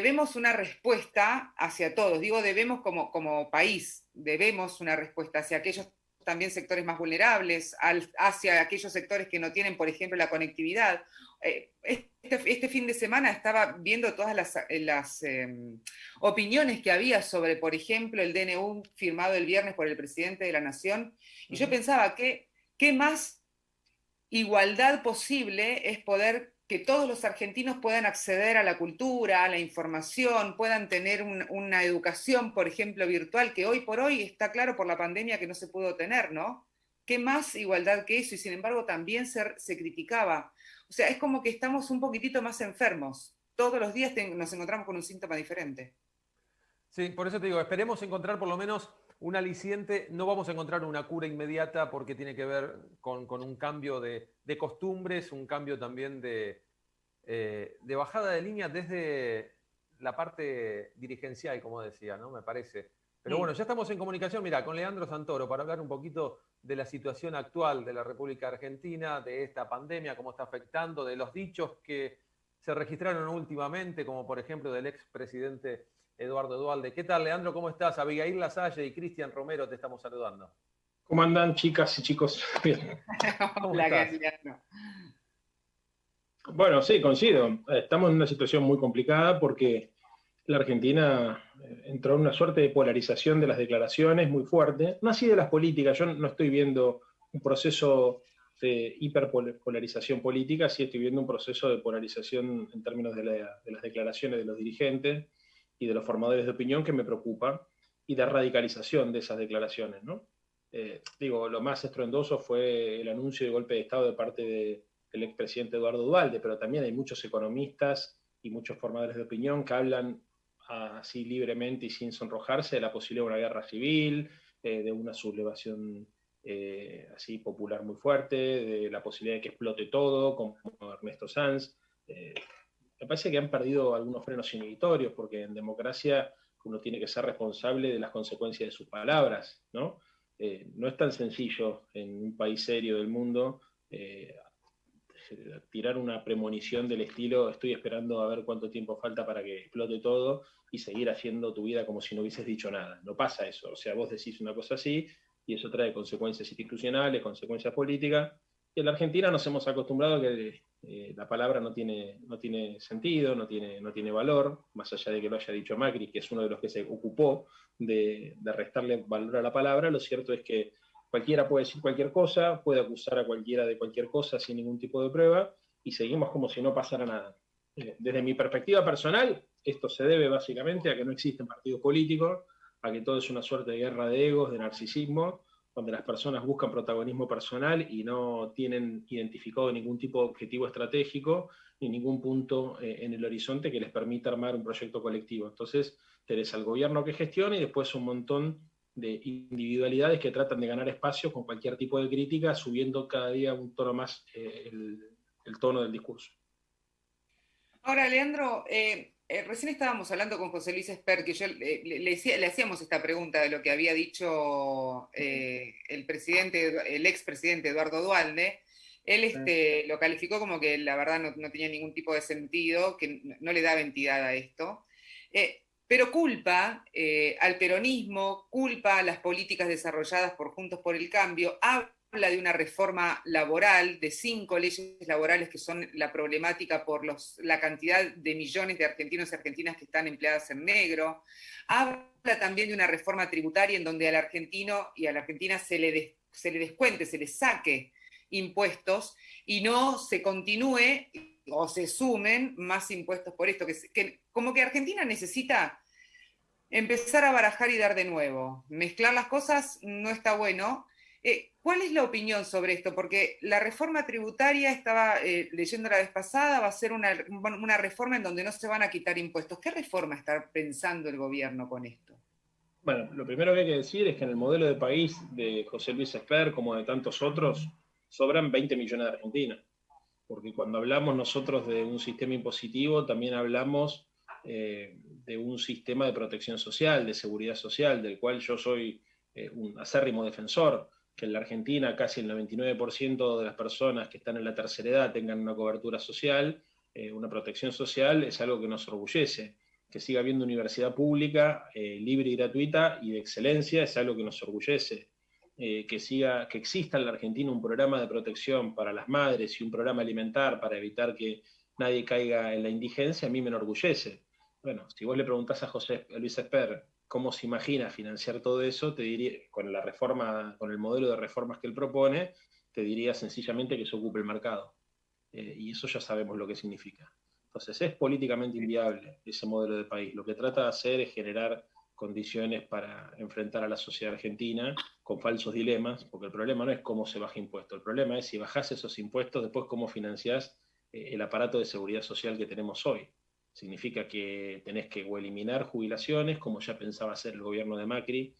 debemos una respuesta hacia todos. Digo, debemos como país, debemos una respuesta hacia aquellos también sectores más vulnerables, hacia aquellos sectores que no tienen, por ejemplo, la conectividad. Este fin de semana estaba viendo todas las opiniones que había sobre, por ejemplo, el DNU firmado el viernes por el presidente de la Nación, y yo pensaba que qué más igualdad posible es poder que todos los argentinos puedan acceder a la cultura, a la información, puedan tener una educación, por ejemplo, virtual, que hoy por hoy está claro por la pandemia que no se pudo tener, ¿no? ¿Qué más igualdad que eso? Y sin embargo también se criticaba. O sea, es como que estamos un poquitito más enfermos. Todos los días nos encontramos con un síntoma diferente. Sí, por eso te digo, esperemos encontrar por lo menos un aliciente. No vamos a encontrar una cura inmediata porque tiene que ver con un cambio de costumbres, un cambio también de bajada de línea desde la parte dirigencial, como decía, ¿no? Me parece. Pero bueno, ya estamos en comunicación, mira, con Leandro Santoro para hablar un poquito de la situación actual de la República Argentina, de esta pandemia, cómo está afectando, de los dichos que se registraron últimamente, como por ejemplo del expresidente Eduardo Duhalde. ¿Qué tal, Leandro? ¿Cómo estás? Abigail Lasalle y Cristian Romero te estamos saludando. ¿Cómo andan, chicas y chicos? Bien. ¿Cómo La estás? Galiano. Bueno, sí, coincido. Estamos en una situación muy complicada porque la Argentina entró en una suerte de polarización de las declaraciones muy fuerte, no así de las políticas. Yo no estoy viendo un proceso de hiperpolarización política, sí estoy viendo un proceso de polarización en términos de las declaraciones de los dirigentes y de los formadores de opinión que me preocupa, y de radicalización de esas declaraciones, ¿no? Digo, lo más estruendoso fue el anuncio de golpe de Estado de parte del expresidente Eduardo Duhalde, pero también hay muchos economistas y muchos formadores de opinión que hablan así libremente y sin sonrojarse de la posibilidad de una guerra civil, de una sublevación así popular muy fuerte, de la posibilidad de que explote todo, como Ernesto Sanz. Me parece que han perdido algunos frenos inhibitorios, porque en democracia uno tiene que ser responsable de las consecuencias de sus palabras, ¿no? No es tan sencillo en un país serio del mundo tirar una premonición del estilo estoy esperando a ver cuánto tiempo falta para que explote todo y seguir haciendo tu vida como si no hubieses dicho nada. No pasa eso. O sea, vos decís una cosa así y eso trae consecuencias institucionales, consecuencias políticas. Y en la Argentina nos hemos acostumbrado a que la palabra no tiene sentido, no tiene valor, más allá de que lo haya dicho Macri, que es uno de los que se ocupó de restarle valor a la palabra. Lo cierto es que cualquiera puede decir cualquier cosa, puede acusar a cualquiera de cualquier cosa sin ningún tipo de prueba, y seguimos como si no pasara nada. Desde mi perspectiva personal, esto se debe básicamente a que no existen partidos políticos, a que todo es una suerte de guerra de egos, de narcisismo, donde las personas buscan protagonismo personal y no tienen identificado ningún tipo de objetivo estratégico ni ningún punto en el horizonte que les permita armar un proyecto colectivo. Entonces, tenés al gobierno que gestiona y después un montón de individualidades que tratan de ganar espacio con cualquier tipo de crítica, subiendo cada día un tono más el tono del discurso. Ahora, Leandro, recién estábamos hablando con José Luis Esper, que yo le hacíamos esta pregunta de lo que había dicho el expresidente Eduardo Duhalde. Él lo calificó como que la verdad no tenía ningún tipo de sentido, que no le daba entidad a esto. Pero culpa al peronismo, culpa a las políticas desarrolladas por Juntos por el Cambio, habla de una reforma laboral, de 5 leyes laborales que son la problemática por la cantidad de millones de argentinos y argentinas que están empleadas en negro. Habla también de una reforma tributaria en donde al argentino y a la argentina se le descuente, se le saque impuestos y no se continúe o se sumen más impuestos por esto, como que Argentina necesita empezar a barajar y dar de nuevo. Mezclar las cosas no está bueno. ¿Cuál es la opinión sobre esto? Porque la reforma tributaria, estaba leyendo la vez pasada, va a ser una reforma en donde no se van a quitar impuestos. ¿Qué reforma está pensando el gobierno con esto? Bueno, lo primero que hay que decir es que en el modelo de país de José Luis Esper, como de tantos otros, sobran 20 millones de argentinos. Porque cuando hablamos nosotros de un sistema impositivo, también hablamos de un sistema de protección social, de seguridad social, del cual yo soy un acérrimo defensor, que en la Argentina casi el 99% de las personas que están en la tercera edad tengan una cobertura social, una protección social, es algo que nos orgullece. que siga habiendo universidad pública, libre y gratuita y de excelencia, es algo que nos orgullece. Que exista en la Argentina un programa de protección para las madres y un programa alimentar para evitar que nadie caiga en la indigencia, a mí me enorgullece. Bueno, si vos le preguntás a Luis Esper cómo se imagina financiar todo eso, te diría, con la reforma, con el modelo de reformas que él propone, te diría sencillamente que se ocupe el mercado. Y eso ya sabemos lo que significa. Entonces es políticamente inviable ese modelo de país. Lo que trata de hacer es generar condiciones para enfrentar a la sociedad argentina con falsos dilemas, porque el problema no es cómo se baja impuestos, el problema es si bajás esos impuestos, después cómo financiás el aparato de seguridad social que tenemos hoy. Significa que tenés que o eliminar jubilaciones, como ya pensaba hacer el gobierno de Macri,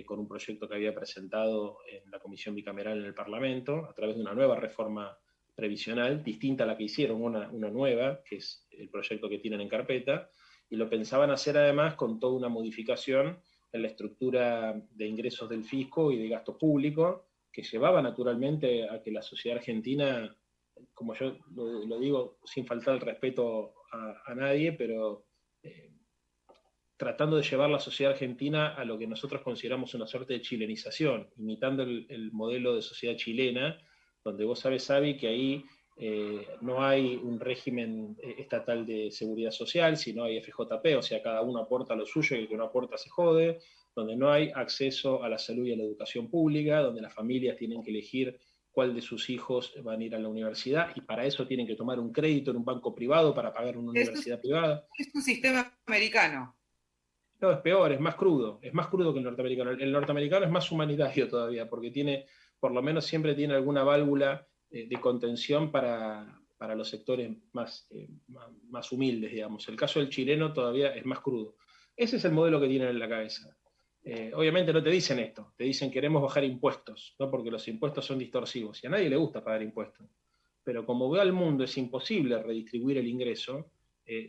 con un proyecto que había presentado en la Comisión Bicameral en el Parlamento, a través de una nueva reforma previsional, distinta a la que hicieron, una nueva, que es el proyecto que tienen en carpeta, y lo pensaban hacer además con toda una modificación en la estructura de ingresos del fisco y de gasto público, que llevaba naturalmente a que la sociedad argentina, como yo lo digo sin faltar el respeto a nadie, pero tratando de llevar la sociedad argentina a lo que nosotros consideramos una suerte de chilenización, imitando el modelo de sociedad chilena, donde vos sabés, Xavi, que ahí no hay un régimen estatal de seguridad social, sino hay FJP, o sea, cada uno aporta lo suyo y el que no aporta se jode, donde no hay acceso a la salud y a la educación pública, donde las familias tienen que elegir cuál de sus hijos van a ir a la universidad, y para eso tienen que tomar un crédito en un banco privado para pagar una universidad privada. Es un sistema americano. No, es peor, es más crudo que el norteamericano. El norteamericano es más humanitario todavía, porque tiene, por lo menos siempre tiene alguna válvula de contención para los sectores más humildes, digamos. El caso del chileno todavía es más crudo. Ese es el modelo que tienen en la cabeza. Obviamente no te dicen esto, te dicen queremos bajar impuestos, ¿no? Porque los impuestos son distorsivos y a nadie le gusta pagar impuestos. Pero como ve al mundo, es imposible redistribuir el ingreso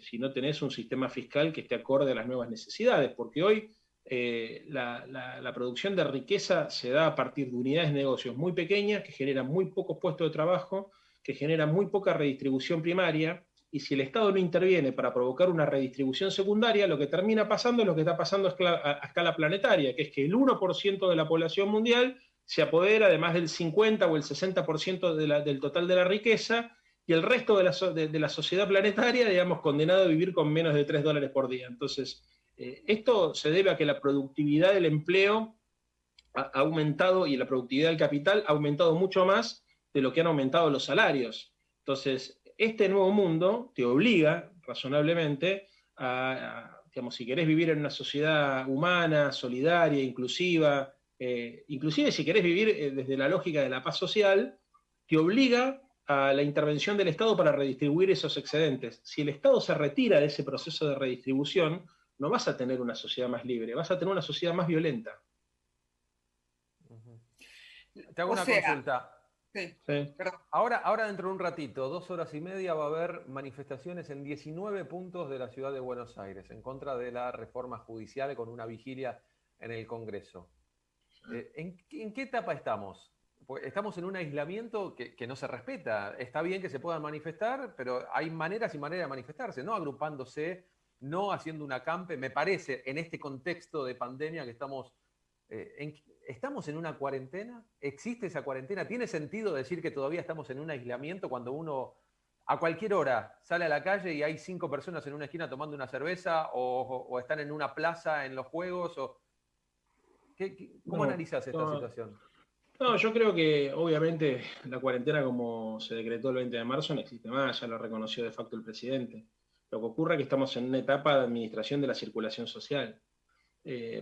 si no tenés un sistema fiscal que esté acorde a las nuevas necesidades, porque hoy la producción de riqueza se da a partir de unidades de negocios muy pequeñas que generan muy pocos puestos de trabajo, que generan muy poca redistribución primaria, y si el Estado no interviene para provocar una redistribución secundaria, lo que termina pasando es lo que está pasando a escala planetaria, que es que el 1% de la población mundial se apodera de más del 50 o el 60% del total de la riqueza, y el resto de la sociedad planetaria, digamos, condenado a vivir con menos de $3 por día. Entonces, esto se debe a que la productividad del empleo ha aumentado y la productividad del capital ha aumentado mucho más de lo que han aumentado los salarios. Entonces, este nuevo mundo te obliga, razonablemente, digamos, si querés vivir en una sociedad humana, solidaria, inclusiva, inclusive si querés vivir desde la lógica de la paz social, te obliga a la intervención del Estado para redistribuir esos excedentes. Si el Estado se retira de ese proceso de redistribución, no vas a tener una sociedad más libre, vas a tener una sociedad más violenta. Te hago una consulta. Sí, ahora dentro de un ratito, 2 horas y media, va a haber manifestaciones en 19 puntos de la ciudad de Buenos Aires en contra de la reforma judicial con una vigilia en el Congreso. ¿En qué etapa estamos? Pues estamos en un aislamiento que no se respeta. Está bien que se puedan manifestar, pero hay maneras y maneras de manifestarse, no agrupándose, no haciendo un acampe. Me parece, en este contexto de pandemia que estamos... ¿Estamos en una cuarentena? ¿Existe esa cuarentena? ¿Tiene sentido decir que todavía estamos en un aislamiento cuando uno a cualquier hora sale a la calle y hay 5 personas en una esquina tomando una cerveza o están en una plaza en los juegos? ¿Cómo analizas esta situación? No, yo creo que obviamente la cuarentena como se decretó el 20 de marzo no existe más, ya lo reconoció de facto el presidente. Lo que ocurre es que estamos en una etapa de administración de la circulación social.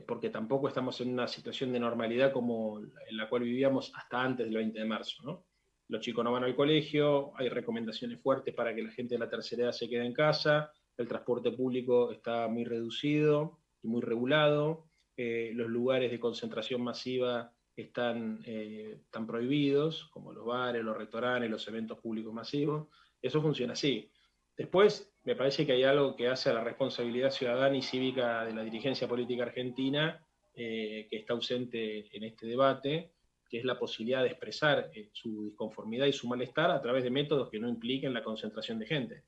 Porque tampoco estamos en una situación de normalidad como en la cual vivíamos hasta antes del 20 de marzo, ¿no? Los chicos no van al colegio, hay recomendaciones fuertes para que la gente de la tercera edad se quede en casa, el transporte público está muy reducido y muy regulado, los lugares de concentración masiva están prohibidos, como los bares, los restaurantes, los eventos públicos masivos. Eso funciona así. Después, me parece que hay algo que hace a la responsabilidad ciudadana y cívica de la dirigencia política argentina que está ausente en este debate, que es la posibilidad de expresar su disconformidad y su malestar a través de métodos que no impliquen la concentración de gente.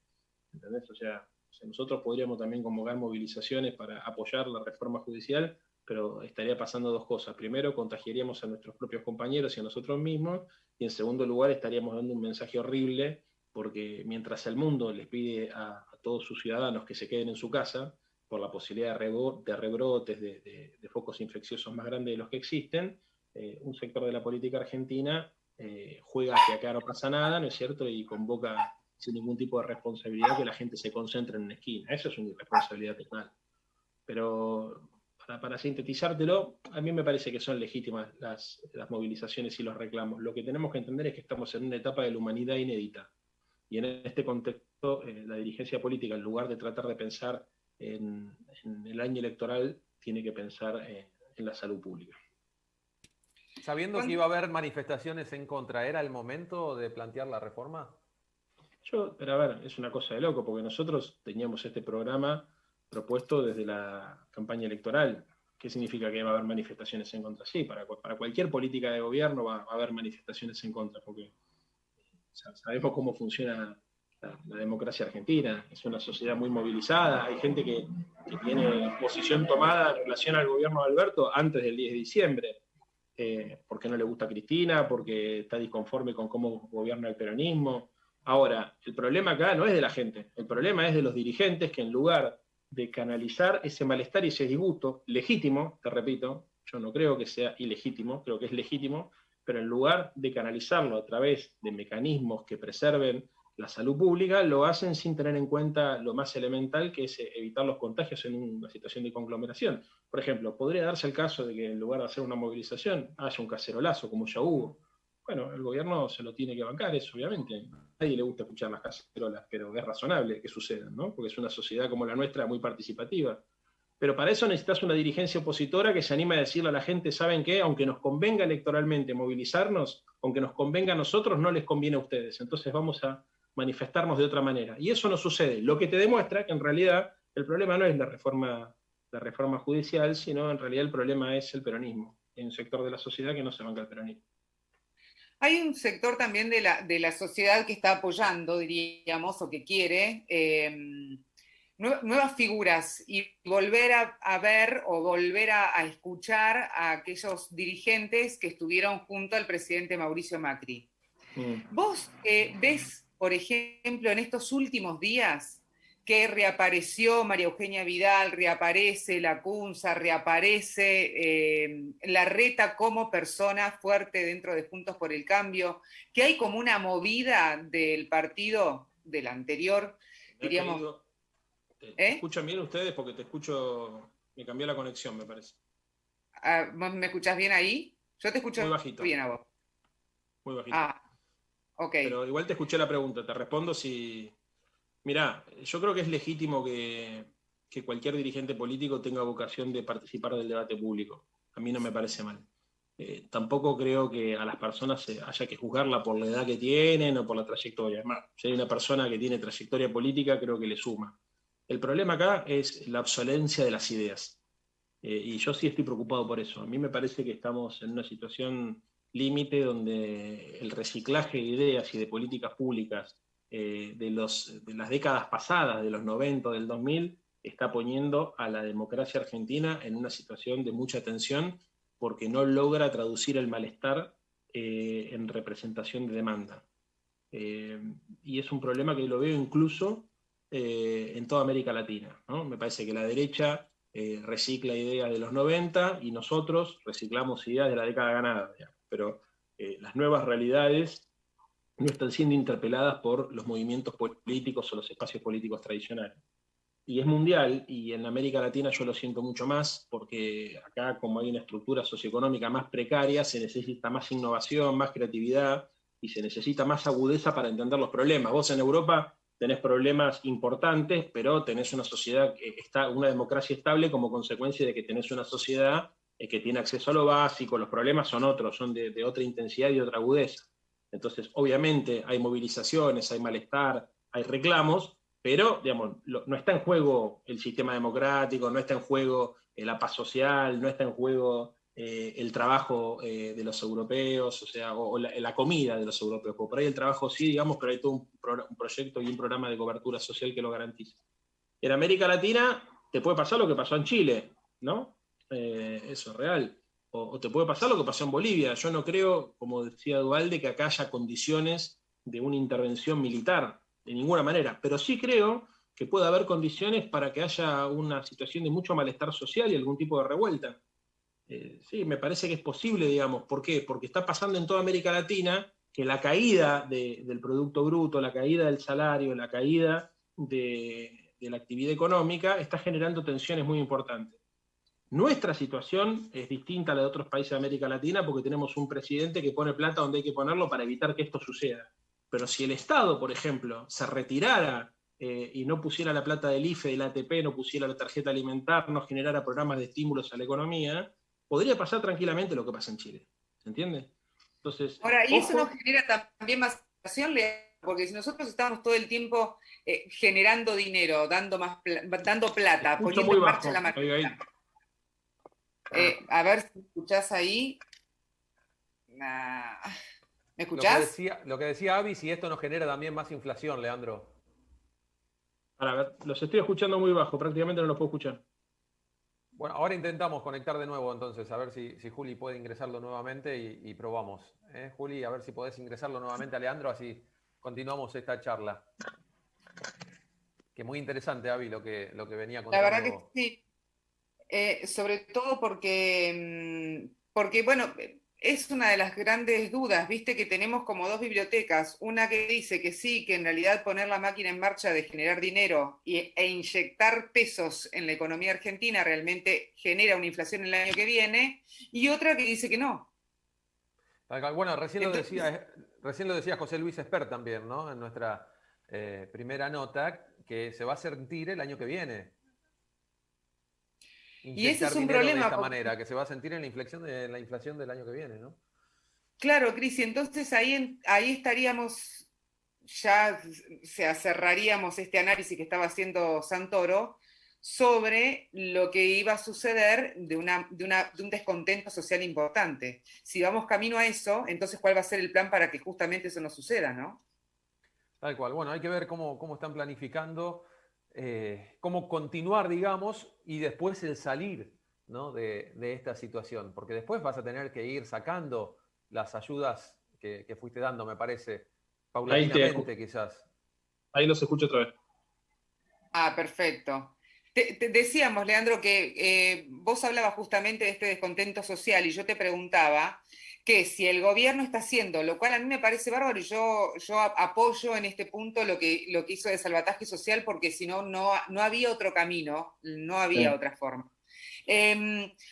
¿Entendés? O sea, O sea, nosotros podríamos también convocar movilizaciones para apoyar la reforma judicial, pero estaría pasando dos cosas. Primero, contagiaríamos a nuestros propios compañeros y a nosotros mismos, y en segundo lugar, estaríamos dando un mensaje horrible, porque mientras el mundo les pide a todos sus ciudadanos que se queden en su casa, por la posibilidad de rebrotes, de focos infecciosos más grandes de los que existen, un sector de la política argentina juega que acá no pasa nada, ¿no es cierto?, y convoca sin ningún tipo de responsabilidad que la gente se concentre en una esquina. Eso es una irresponsabilidad total. Pero para sintetizártelo, a mí me parece que son legítimas las movilizaciones y los reclamos. Lo que tenemos que entender es que estamos en una etapa de la humanidad inédita. Y en este contexto, la dirigencia política, en lugar de tratar de pensar en el año electoral, tiene que pensar en la salud pública. Sabiendo que iba a haber manifestaciones en contra, ¿era el momento de plantear la reforma? Pero a ver, es una cosa de loco, porque nosotros teníamos este programa propuesto desde la campaña electoral. ¿Qué significa que va a haber manifestaciones en contra? Sí, para cualquier política de gobierno va a haber manifestaciones en contra, porque sabemos cómo funciona la democracia argentina. Es una sociedad muy movilizada, hay gente que tiene posición tomada en relación al gobierno de Alberto antes del 10 de diciembre, porque no le gusta Cristina, porque está disconforme con cómo gobierna el peronismo. Ahora, el problema acá no es de la gente, el problema es de los dirigentes que en lugar de canalizar ese malestar y ese disgusto, legítimo, te repito, yo no creo que sea ilegítimo, creo que es legítimo, pero en lugar de canalizarlo a través de mecanismos que preserven la salud pública, lo hacen sin tener en cuenta lo más elemental, que es evitar los contagios en una situación de conglomeración. Por ejemplo, podría darse el caso de que en lugar de hacer una movilización, haya un cacerolazo, como ya hubo. Bueno, el gobierno se lo tiene que bancar, eso obviamente. A nadie le gusta escuchar las cacerolas, pero es razonable que sucedan, ¿no? Porque es una sociedad como la nuestra muy participativa. Pero para eso necesitas una dirigencia opositora que se anime a decirle a la gente, ¿saben qué? Aunque nos convenga electoralmente movilizarnos, aunque nos convenga a nosotros, no les conviene a ustedes. Entonces vamos a manifestarnos de otra manera. Y eso no sucede. Lo que te demuestra que en realidad el problema no es la reforma judicial, sino en realidad el problema es el peronismo. Hay un sector de la sociedad que no se banca el peronismo. Hay un sector también de la sociedad que está apoyando, diríamos, o que quiere nuevas figuras y volver a ver o volver a escuchar a aquellos dirigentes que estuvieron junto al presidente Mauricio Macri. ¿Vos ves, por ejemplo, en estos últimos días que reapareció María Eugenia Vidal, reaparece Lacunza, reaparece Larreta como persona fuerte dentro de Juntos por el Cambio, que hay como una movida del partido del anterior, diríamos... ¿Te escuchan bien ustedes? Porque te escucho, me cambió la conexión, me parece. ¿Me escuchás bien ahí? Yo te escucho muy bajito, bien a vos. Muy bajito. Ok. Pero igual te escuché la pregunta, te respondo si... Mirá, yo creo que es legítimo que cualquier dirigente político tenga vocación de participar del debate público. A mí no me parece mal. Tampoco creo que a las personas haya que juzgarla por la edad que tienen o por la trayectoria. Además, si hay una persona que tiene trayectoria política, creo que le suma. El problema acá es la obsolencia de las ideas. Y yo sí estoy preocupado por eso. A mí me parece que estamos en una situación límite donde el reciclaje de ideas y de políticas públicas de las décadas pasadas, de los 90 o del 2000, está poniendo a la democracia argentina en una situación de mucha tensión porque no logra traducir el malestar en representación de demanda. Y es un problema que lo veo incluso en toda América Latina, ¿no? Me parece que la derecha recicla ideas de los 90 y nosotros reciclamos ideas de la década ganada, digamos. Pero las nuevas realidades no están siendo interpeladas por los movimientos políticos o los espacios políticos tradicionales. Y es mundial, y en América Latina yo lo siento mucho más, porque acá, como hay una estructura socioeconómica más precaria, se necesita más innovación, más creatividad, y se necesita más agudeza para entender los problemas. Vos en Europa tenés problemas importantes, pero tenés una sociedad, una democracia estable como consecuencia de que tenés una sociedad que tiene acceso a lo básico. Los problemas son otros, son de otra intensidad y otra agudeza. Entonces, obviamente, hay movilizaciones, hay malestar, hay reclamos, pero, digamos, no está en juego el sistema democrático, no está en juego la paz social, no está en juego el trabajo de los europeos, o sea, o la comida de los europeos. Por ahí el trabajo sí, digamos, pero hay todo un proyecto y un programa de cobertura social que lo garantiza. En América Latina te puede pasar lo que pasó en Chile, ¿no? Eso es real. O te puede pasar lo que pasó en Bolivia. Yo no creo, como decía Duhalde, que acá haya condiciones de una intervención militar, de ninguna manera. Pero sí creo que puede haber condiciones para que haya una situación de mucho malestar social y algún tipo de revuelta. Sí, me parece que es posible, digamos. ¿Por qué? Porque está pasando en toda América Latina que la caída del Producto Bruto, la caída del salario, la caída de la actividad económica está generando tensiones muy importantes. Nuestra situación es distinta a la de otros países de América Latina porque tenemos un presidente que pone plata donde hay que ponerlo para evitar que esto suceda. Pero si el Estado, por ejemplo, se retirara y no pusiera la plata del IFE, del ATP, no pusiera la tarjeta alimentar, no generara programas de estímulos a la economía, podría pasar tranquilamente lo que pasa en Chile. ¿Se entiende? Entonces, Ahora, y eso nos ojo. genera también más inflación, porque si nosotros estamos todo el tiempo generando dinero, dando plata, Escucho poniendo muy en marcha la bajo. máquina. Ahí. A ver si escuchás ahí. Ah, ¿me escuchás? Lo que decía Avi, si esto nos genera también más inflación, Leandro. Para ver, los estoy escuchando muy bajo, prácticamente no los puedo escuchar. Bueno, ahora intentamos conectar de nuevo entonces, a ver si Juli puede ingresarlo nuevamente y probamos. Juli, a ver si podés ingresarlo nuevamente a Leandro, así continuamos esta charla. Que muy interesante, Avi, lo que venía La verdad que contando. sí. Sobre todo porque, bueno, es una de las grandes dudas, viste que tenemos como dos bibliotecas, una que dice que sí, que en realidad poner la máquina en marcha de generar dinero e inyectar pesos en la economía argentina realmente genera una inflación el año que viene, y otra que dice que no. Bueno, recién Entonces, recién lo decía José Luis Esper también, ¿no? En nuestra primera nota, que se va a sentir el año que viene. y ese Inyectar es un dinero de problema, esta porque, manera, que se va a sentir en la inflación del año que viene, ¿no? claro, Cris, y entonces ahí estaríamos ya, o sea, cerraríamos este análisis que estaba haciendo Santoro sobre lo que iba a suceder de un descontento social importante. Si vamos camino a eso, entonces ¿cuál va a ser el plan para que justamente eso no suceda, no? Tal cual. Bueno, hay que ver cómo están planificando, cómo continuar, digamos, y después el salir, ¿no? de esta situación. Porque después vas a tener que ir sacando las ayudas que fuiste dando, me parece, Ahí, paulatinamente quizás. ahí los escucho otra vez. Ah, perfecto. Te decíamos, Leandro, que vos hablabas justamente de este descontento social y yo te preguntaba que si el gobierno está haciendo, lo cual a mí me parece bárbaro y yo apoyo en este punto lo que hizo de salvataje social porque si no, no había otro camino, no había Sí. otra forma.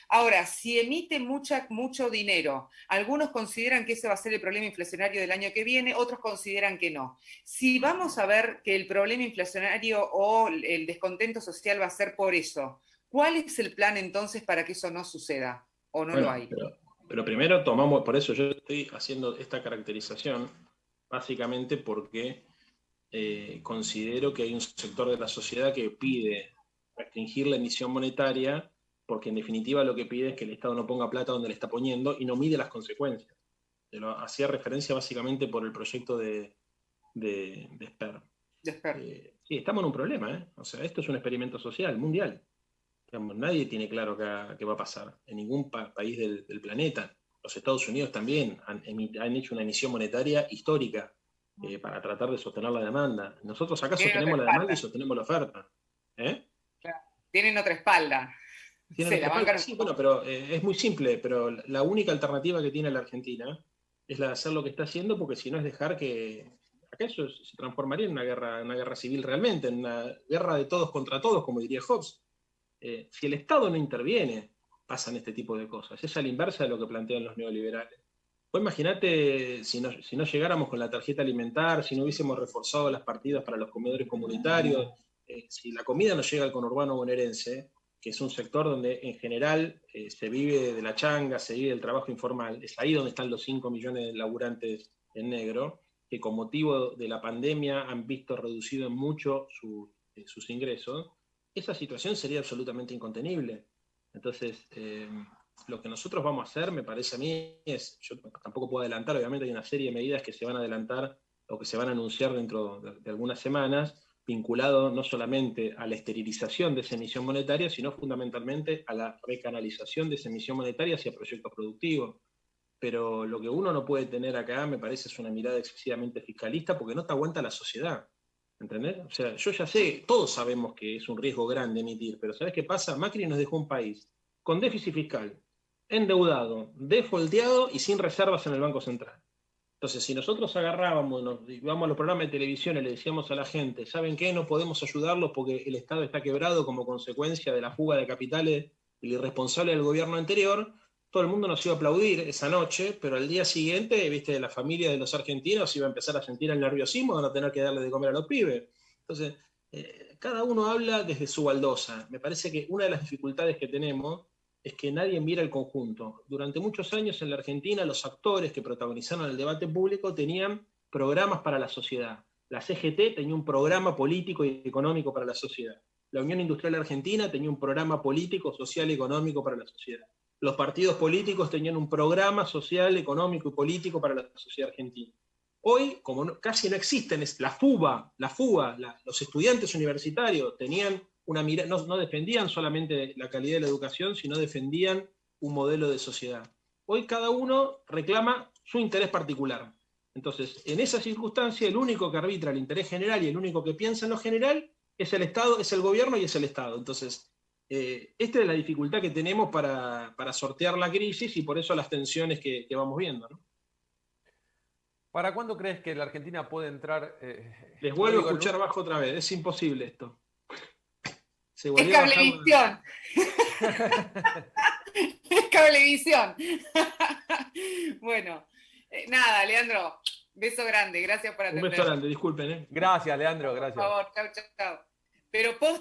Ahora, si emite mucho dinero, algunos consideran que ese va a ser el problema inflacionario del año que viene, otros consideran que no. Si vamos a ver que el problema inflacionario o el descontento social va a ser por eso, ¿cuál es el plan entonces para que eso no suceda o no lo Bueno, hay? pero primero tomamos, por eso yo estoy haciendo esta caracterización, básicamente porque considero que hay un sector de la sociedad que pide restringir la emisión monetaria, porque en definitiva lo que pide es que el Estado no ponga plata donde le está poniendo y no mide las consecuencias. Hacía referencia básicamente por el proyecto de Sper. Sí, estamos en un problema, ¿eh? O sea, esto es un experimento social, mundial. Digamos, nadie tiene claro qué va a pasar en ningún país del planeta. Los Estados Unidos también han hecho una emisión monetaria histórica para tratar de sostener la demanda. Nosotros acá Tienen otra sostenemos la demanda y espalda, sostenemos la oferta. ¿Eh? claro. Tienen otra espalda, Tiene se nuestra la espalda. bancan un Sí, poco. bueno, pero es muy simple, pero la única alternativa que tiene la Argentina es la de hacer lo que está haciendo, porque si no es dejar que acá eso se transformaría en una guerra civil realmente, en una guerra de todos contra todos, como diría Hobbes. Si el Estado no interviene, pasan este tipo de cosas. Es a la inversa de lo que plantean los neoliberales. Vos imaginate si no llegáramos con la tarjeta alimentar, si no hubiésemos reforzado las partidas para los comedores comunitarios, si la comida no llega al conurbano bonaerense, que es un sector donde en general se vive de la changa, se vive del trabajo informal, es ahí donde están los 5 millones de laburantes en negro, que con motivo de la pandemia han visto reducido en mucho sus ingresos. Esa situación sería absolutamente incontenible. Entonces, lo que nosotros vamos a hacer, me parece a mí, yo tampoco puedo adelantar, obviamente hay una serie de medidas que se van a adelantar o que se van a anunciar dentro de algunas semanas, vinculado no solamente a la esterilización de esa emisión monetaria, sino fundamentalmente a la recanalización de esa emisión monetaria hacia proyectos productivos. Pero lo que uno no puede tener acá, me parece, es una mirada excesivamente fiscalista, porque no te aguanta la sociedad. ¿Entendés? O sea, yo ya sé, todos sabemos que es un riesgo grande emitir, pero ¿sabés qué pasa? Macri nos dejó un país con déficit fiscal, endeudado, defolteado y sin reservas en el Banco Central. Entonces, si nosotros agarrábamos, nos íbamos a los programas de televisión y le decíamos a la gente, ¿saben qué? No podemos ayudarlos porque el Estado está quebrado como consecuencia de la fuga de capitales del irresponsable del gobierno anterior, todo el mundo nos iba a aplaudir esa noche, pero al día siguiente, viste, la familia de los argentinos iba a empezar a sentir el nerviosismo de no tener que darle de comer a los pibes. Entonces, cada uno habla desde su baldosa. Me parece que una de las dificultades que tenemos es que nadie mira el conjunto. Durante muchos años en la Argentina los actores que protagonizaron el debate público tenían programas para la sociedad. La CGT tenía un programa político y económico para la sociedad. La Unión Industrial Argentina tenía un programa político, social y económico para la sociedad. Los partidos políticos tenían un programa social, económico y político para la sociedad argentina. Hoy, como casi no existen, es la fuga, los estudiantes universitarios tenían una mirada, no defendían solamente la calidad de la educación, sino defendían un modelo de sociedad. Hoy cada uno reclama su interés particular. Entonces, en esa circunstancia, el único que arbitra el interés general y el único que piensa en lo general es el Estado, es el gobierno y es el Estado. Entonces, esta es la dificultad que tenemos para sortear la crisis y por eso las tensiones que vamos viendo, ¿no? ¿Para cuándo crees que la Argentina puede entrar? Les vuelvo a escuchar bajo otra vez, es imposible esto. Es cablevisión. Es cablevisión. Bueno, nada, Leandro, beso grande, gracias por atender. Un beso grande, disculpen. Gracias, Leandro, gracias. Por favor, chau, chau, chau. Pero post